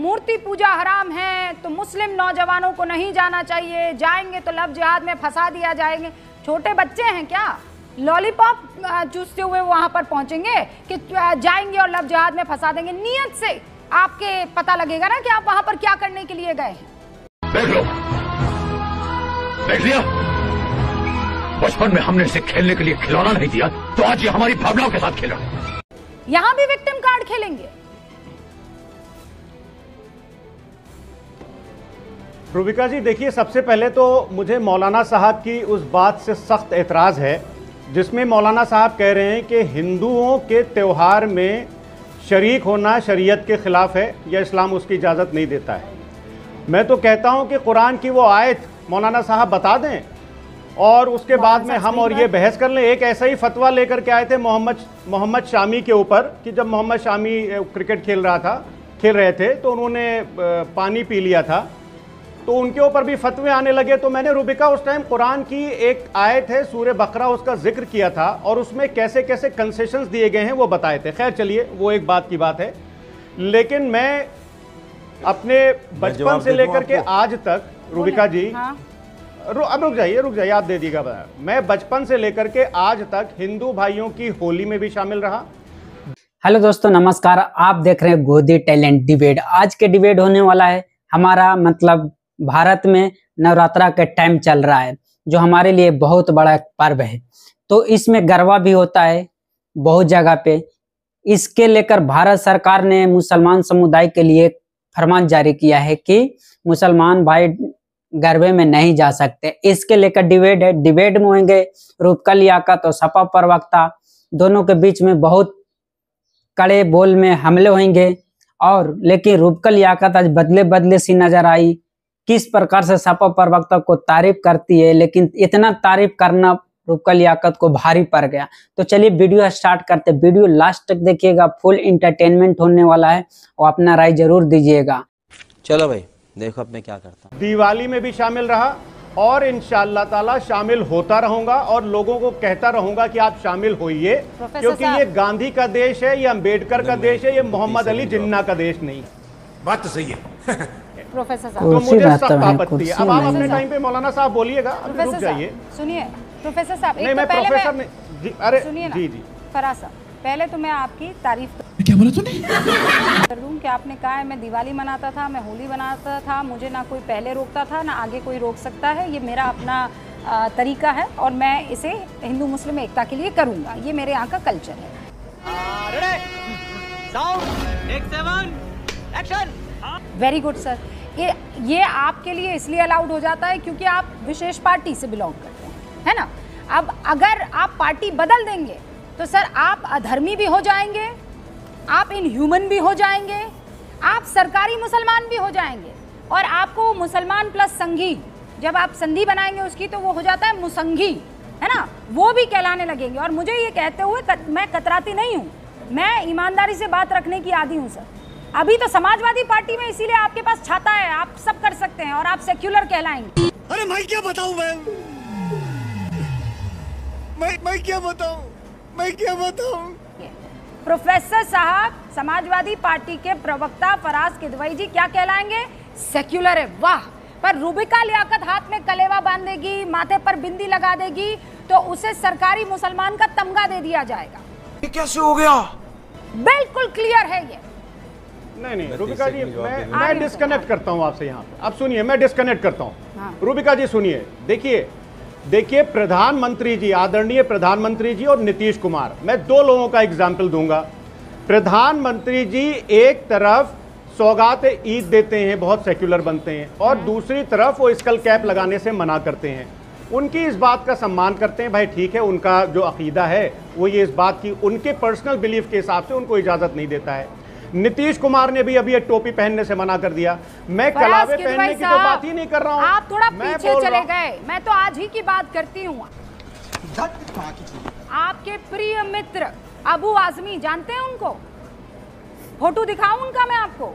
मूर्ति पूजा हराम है तो मुस्लिम नौजवानों को नहीं जाना चाहिए, जाएंगे तो लव जिहाद में फंसा दिया जाएंगे। छोटे बच्चे हैं क्या, लॉलीपॉप चूसते हुए वहां पर पहुंचेंगे कि जाएंगे और लव जिहाद में फंसा देंगे? नियत से आपके पता लगेगा ना कि आप वहां पर क्या करने के लिए गए हैं। देख लो, देख लिया, बचपन में हमने इसे खेलने के लिए खिलौना नहीं दिया तो आज ये हमारी भावनाओं के साथ खेल रहा है। यहां भी विक्टिम कार्ड खेलेंगे। रूबिका जी देखिए, सबसे पहले तो मुझे मौलाना साहब की उस बात से सख्त एतराज़ है जिसमें मौलाना साहब कह रहे हैं कि हिंदुओं के त्यौहार में शरीक होना शरीयत के ख़िलाफ़ है या इस्लाम उसकी इजाज़त नहीं देता है। मैं तो कहता हूं कि कुरान की वो आयत मौलाना साहब बता दें और उसके बाद में हम और ये बहस कर लें। एक ऐसा ही फतवा लेकर के आए थे मोहम्मद शामी के ऊपर कि जब मोहम्मद शामी क्रिकेट खेल रहे थे तो उन्होंने पानी पी लिया था, तो उनके ऊपर भी फतवे आने लगे। तो मैंने रूबिका उस टाइम कुरान की एक आयत है सूरह बकरा, उसका जिक्र किया था और उसमें कैसे कैसे कंसेशंस दिए गए हैं वो बताए थे। खैर चलिए, वो एक बात की बात है। लेकिन मैं अपने बचपन से लेकर के आज तक, रूबिका जी अब रुक जाइए, आप दे दीजिएगा। मैं बचपन से लेकर के आज तक हिंदू भाइयों की होली में भी शामिल रहा। हेलो दोस्तों, नमस्कार। आप देख रहे हैं गोदी टैलेंट डिबेट। आज के डिबेट होने वाला है हमारा मतलब भारत में नवरात्रा के टाइम चल रहा है जो हमारे लिए बहुत बड़ा पर्व है, तो इसमें गरबा भी होता है बहुत जगह पे। इसके लेकर भारत सरकार ने मुसलमान समुदाय के लिए फरमान जारी किया है कि मुसलमान भाई गरबे में नहीं जा सकते। इसके लेकर डिबेट है। डिबेट में होंगे रूपका लियाकत और सपा प्रवक्ता, दोनों के बीच में बहुत कड़े बोल में हमले होंगे। और लेकिन रूपका लियाकत आज बदले बदले सी नजर आई। किस प्रकार से सपा प्रवक्ता को तारीफ करती है, लेकिन इतना तारीफ करना रूपका लियाकत को भारी पड़ गया। तो चलिए वीडियो स्टार्ट करते। वीडियो लास्ट तक देखिएगा, फुल इंटरटेनमेंट होने वाला है और अपना राय जरूर दीजिएगा। चलो भाई देखो अब मैं क्या करता हूँ। दिवाली में भी शामिल रहा और इंशाअल्लाह ताला शामिल होता रहूंगा और लोगों को कहता रहूंगा कि आप शामिल होइए, क्योंकि ये गांधी का देश है, ये अंबेडकर का देश है, ये मोहम्मद अली जिन्ना का देश नहीं। बात तो सही है। प्रोफेसर साहब तो मुझे सख्त आपत्ति है। अब आप अपने टाइम पे मौलाना साहब बोलिएगा, रुक जाइए। सुनिए प्रोफेसर साहब, नहीं मैं प्रोफेसर नहीं जी, अरे जी फराज साहब, पहले तो मैं आपकी तारीफ क्या बोला तूने? कर दूं कि आपने कहा है मैं दिवाली मनाता था, मैं होली मनाता था, मुझे ना कोई पहले रोकता था ना आगे कोई रोक सकता है। ये मेरा अपना तरीका है और मैं इसे हिंदू मुस्लिम एकता के लिए करूंगा। ये मेरे यहाँ का कल्चर है। Very good sir. ये आपके लिए इसलिए अलाउड हो जाता है क्योंकि आप विशेष पार्टी से बिलोंग करते हैं, है ना। अब अगर आप पार्टी बदल देंगे तो सर आप अधर्मी भी हो जाएंगे, आप इनह्यूमन भी हो जाएंगे, आप सरकारी मुसलमान भी हो जाएंगे और आपको मुसलमान प्लस संघी, जब आप संधि बनाएंगे उसकी तो वो हो जाता है मुसंघी, है ना, वो भी कहलाने लगेंगे। और मुझे ये कहते हुए मैं कतराती नहीं हूँ, मैं ईमानदारी से बात रखने की आदी हूँ सर। अभी तो समाजवादी पार्टी में इसीलिए आपके पास छाता है, आप सब कर सकते हैं और आप सेक्युलर कहलाएंगे। अरे मैं क्या बताऊं, मैं क्या बताऊं। प्रोफेसर साहब, समाजवादी पार्टी के प्रवक्ता फराज किदवई जी क्या कहलाएंगे? सेक्युलर है। वाह। पर रूबिका लियाकत हाथ में कलेवा बांधेगी, माथे पर बिंदी लगा देगी तो उसे सरकारी मुसलमान का तमगा दे दिया जाएगा। ये कैसे हो गया? बिल्कुल क्लियर है ये। नहीं रूबिका जी, मैं डिस्कनेक्ट करता हूं आपसे यहाँ पे। अब सुनिए, मैं डिस्कनेक्ट करता हूं। रूबिका जी सुनिए, देखिए प्रधानमंत्री जी, आदरणीय प्रधानमंत्री जी और नीतीश कुमार, मैं दो लोगों का एग्जाम्पल दूंगा। प्रधानमंत्री जी एक तरफ सौगात ईद देते हैं, बहुत सेक्युलर बनते हैं, और दूसरी तरफ वो स्कल कैप लगाने से मना करते हैं। उनकी इस बात का सम्मान करते हैं, भाई ठीक है, उनका जो अकीदा है वो ये इस बात की, उनके पर्सनल बिलीफ के हिसाब से उनको इजाज़त नहीं देता है। नीतीश कुमार ने भी अभी एक टोपी पहनने से मना कर दिया। मैं कलावे पहनने की तो बात ही नहीं कर रहा हूँ, आप थोड़ा पीछे चले गए। मैं तो आज ही की बात करती हूँ। आपके प्रिय मित्र अबू आजमी, जानते हैं उनको? फोटो दिखाऊं उनका मैं आपको?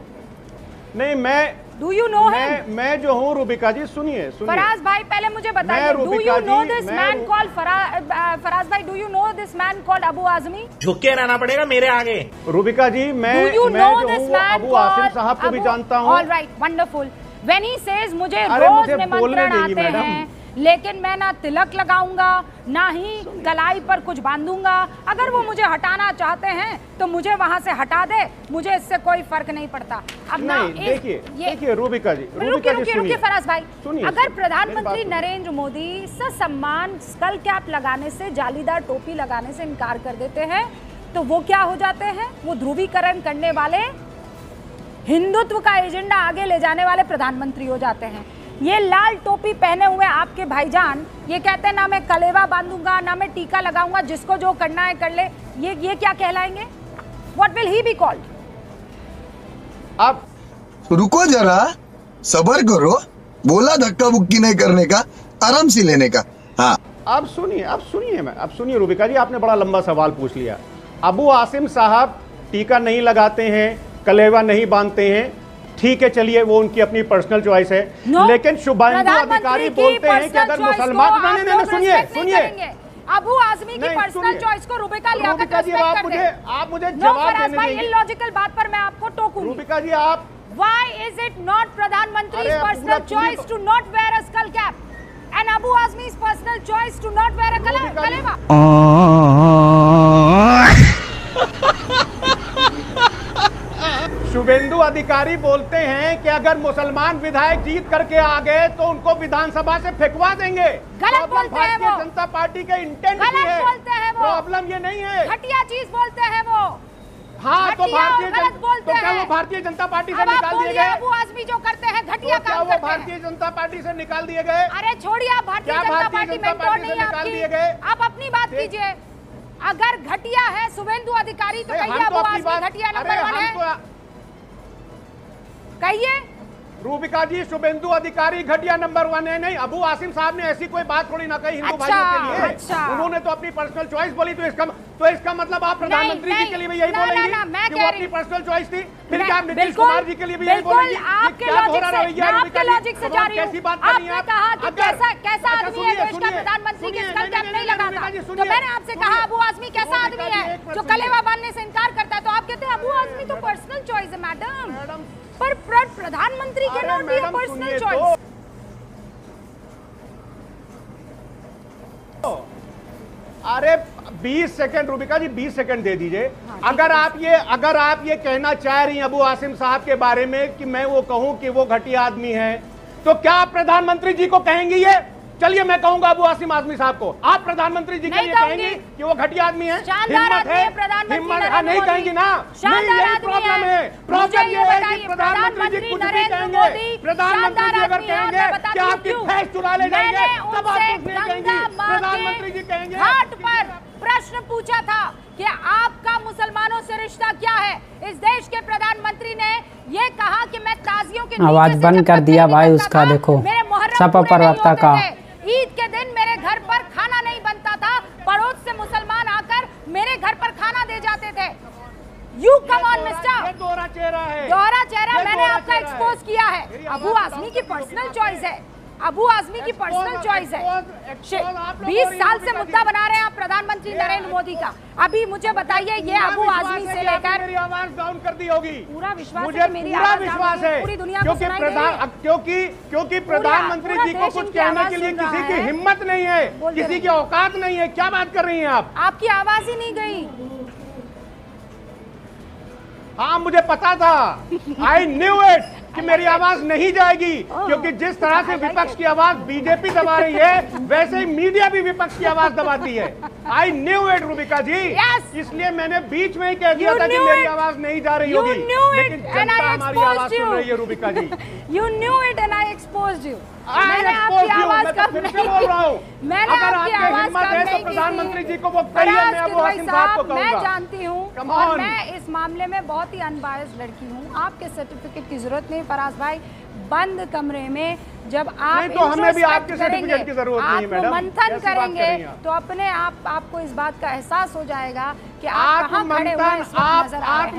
नहीं, मैं डू यू नो हिम? मैं जो हूँ रूबिका जी, सुनिए फराज भाई पहले मुझे बताइए, do you know this man called Faraz भाई, do you know this man called Abu Azmi? झुक के रहना पड़ेगा मेरे आगे। रूबिका जी, मैं जो हूँ अबू आसिम साहब को भी जानता हूँ। All right, wonderful. When he says मुझे रोज निमंत्रण आते हैं, लेकिन मैं ना तिलक लगाऊंगा ना ही कलाई पर कुछ बांधूंगा। अगर वो मुझे हटाना चाहते हैं तो मुझे वहां से हटा दे, मुझे इससे कोई फर्क नहीं पड़ता। अब ना देखिए रूबिका जी, रुकिए फराज भाई, अगर प्रधानमंत्री नरेंद्र मोदी ससम्मान स्कल कैप लगाने से, जालीदार टोपी लगाने से इनकार कर देते हैं तो वो क्या हो जाते हैं? वो ध्रुवीकरण करने वाले, हिंदुत्व का एजेंडा आगे ले जाने वाले प्रधानमंत्री हो जाते हैं। ये लाल टोपी पहने हुए आपके भाईजान ये कहते हैं ना मैं कलेवा बांधूंगा ना मैं टीका लगाऊंगा, जिसको जो करना है कर ले। ये क्या कहलाएंगे? What will he be called? आप रुको जरा, सब्र करो, बोला धक्का बुक्की नहीं करने का, आराम से लेने का। हाँ, अब सुनिए रूबिका जी, आपने बड़ा लंबा सवाल पूछ लिया। अबू आसिम साहब टीका नहीं लगाते हैं, कलेवा नहीं बांधते हैं, ठीक है, चलिए वो उनकी अपनी पर्सनल चॉइस है। लेकिन शुभेंदु अधिकारी बोलते हैं कि अगर मुसलमान, नहीं सुनिए, अबू आजमी की पर्सनल चॉइस को रूबिका लियाकत आप मुझे जवाब देने देंगे? इलॉजिकल बात पर मैं आपको टोकूंगी। रूबिका जी, आप Why is it not प्रधानमंत्री's personal choice to not wear a skull cap and Abu Azmi's personal choice to not wear a kalewa? Suvendu अधिकारी बोलते हैं कि अगर मुसलमान विधायक जीत करके आ गए तो उनको विधानसभा से फेंकवा देंगे। गलत बोलते हैं वो। भारतीय जनता पार्टी का इंटेंट गलत बोलते हैं वो। प्रॉब्लम ये नहीं है, घटिया चीज बोलते हैं वो। हाँ, तो क्या वो भारतीय जनता पार्टी से निकाल दिए गए? अबू आजमी जो करते हैं घटिया काम करते हैं। वो भारतीय जनता पार्टी से निकाल दिए गए? अरे छोड़िए, आप भारतीय जनता पार्टी मेंटोर नहीं है आपकी, आप अपनी बात कीजिए। अगर घटिया है शुभेंदु अधिकारी तो कहिए अबू आजमी घटिया नंबर 1 है, कहिए। रूबिका जी, शुभेंदु अधिकारी घटिया नंबर 1 है? नहीं, अबू आसिम साहब ने ऐसी कोई बात थोड़ी ना कही हिंदू भाइयों के लिए। उन्होंने तो अपनी पर्सनल चॉइस बोली, तो इसका मतलब आप प्रधानमंत्री जी के लिए भी यही बोलेंगे कि वो अपनी पर्सनल चॉइस थी? फिर क्या नीतीश कुमार जी के लिए भी यही बोलेंगे? आपके लॉजिक से जा रही हूं। आपने कहा कि कैसा आदमी है देश का प्रधानमंत्री की स्कल कैप नहीं लगाता, तो मैंने आपसे कहा अबू आजमी कैसा आदमी है जो कलेवा बांधने से इनकार करता है, तो आप कहते हैं अबू आजमी तो पर्सनल चॉइस है मैडम, पर प्रधानमंत्री के not be a personal choice. अरे 20 सेकंड रूबिका जी, 20 सेकंड दे दीजिए। अगर आप ये कहना चाह रही हैं अबू आसिम साहब के बारे में कि मैं वो कहूं कि वो घटिया आदमी है, तो क्या आप प्रधानमंत्री जी को कहेंगी ये? चलिए मैं कहूंगा अबू आसिम आजमी साहब को, आप प्रधानमंत्री जी के लिए कहेंगी कि वो घटिया आदमी है? हिम्मत है? नहीं कहेंगी ना? नहीं, यही प्रॉब्लम है। प्रॉब्लम ये है कि प्रधानमंत्री जी कुछ भी कहेंगे, प्रधानमंत्री जी अगर कहेंगे कि आपकी भैंस चुरा ले जाएंगे तब आप कुछ नहीं कहेंगी, प्रधानमंत्री जी कहेंगे। घाट पर प्रश्न पूछा था कि आपका मुसलमानों से रिश्ता क्या है, इस देश के प्रधानमंत्री ने ये कहा कि मैं ताजियों के आवाज बंद कर दिया भाई उसका, देखो सपा प्रवक्ता का। ईद के दिन मेरे घर पर खाना नहीं बनता था, पड़ोस से मुसलमान आकर मेरे घर पर खाना दे जाते थे। यू कम ऑन मिस्टर, दोहरा चेहरा है, दोहरा चेहरा मैंने आपका एक्सपोज किया है। अबू आजमी की पर्सनल चॉइस है, अबू आजमी की पर्सनल चॉइस है। 20 साल से मुद्दा बना रहे हैं आप प्रधानमंत्री नरेंद्र मोदी का। अभी मुझे बताइए, ये अबू आजमी से लेकर मेरी आवाज डाउन कर दी होगी। पूरा विश्वास मुझे है, मेरी पूरा विश्वास है, पूरी दुनिया को सुनाई दे रही है। क्योंकि प्रधानमंत्री जी को कुछ कहने के लिए किसी की हिम्मत नहीं है, किसी की औकात नहीं है। क्या बात कर रही हैं आप? आपकी आवाज ही नहीं गई। हाँ, मुझे पता था, आई न्यू इट कि मेरी आवाज नहीं जाएगी, क्योंकि जिस तरह से विपक्ष की आवाज बीजेपी दबा रही है, वैसे ही मीडिया भी विपक्ष की आवाज दबाती है। आई न्यू इट रूबिका जी, इसलिए मैंने बीच में ही कह दिया था कि मेरी आवाज नहीं जा रही होगी, लेकिन जनता हमारी आवाज सुन रही है रूबिका जी। You knew it and I exposed you. मैंने आपकी आवाज कम नहीं बोल रहा हूँ। अगर आपकी हिम्मत है तो प्रधानमंत्री जी को वो कहिए, मैं अबू आसिम साहब को कहूंगा। मैं जानती हूँ और मैं इस मामले में बहुत ही अनबायस्ड लड़की हूँ। आपके सर्टिफिकेट की जरूरत नहीं फराज भाई। बंद कमरे में जब आप नहीं, तो हमें भी आपके सर्टिफिकेट की जरूरत नहीं मैडम। मंथन करेंगे तो अपने आप आपको इस बात का एहसास हो जाएगा कि आप कहाँ खड़े हुए हैं, इस वक्त नजर आ रहे हैं।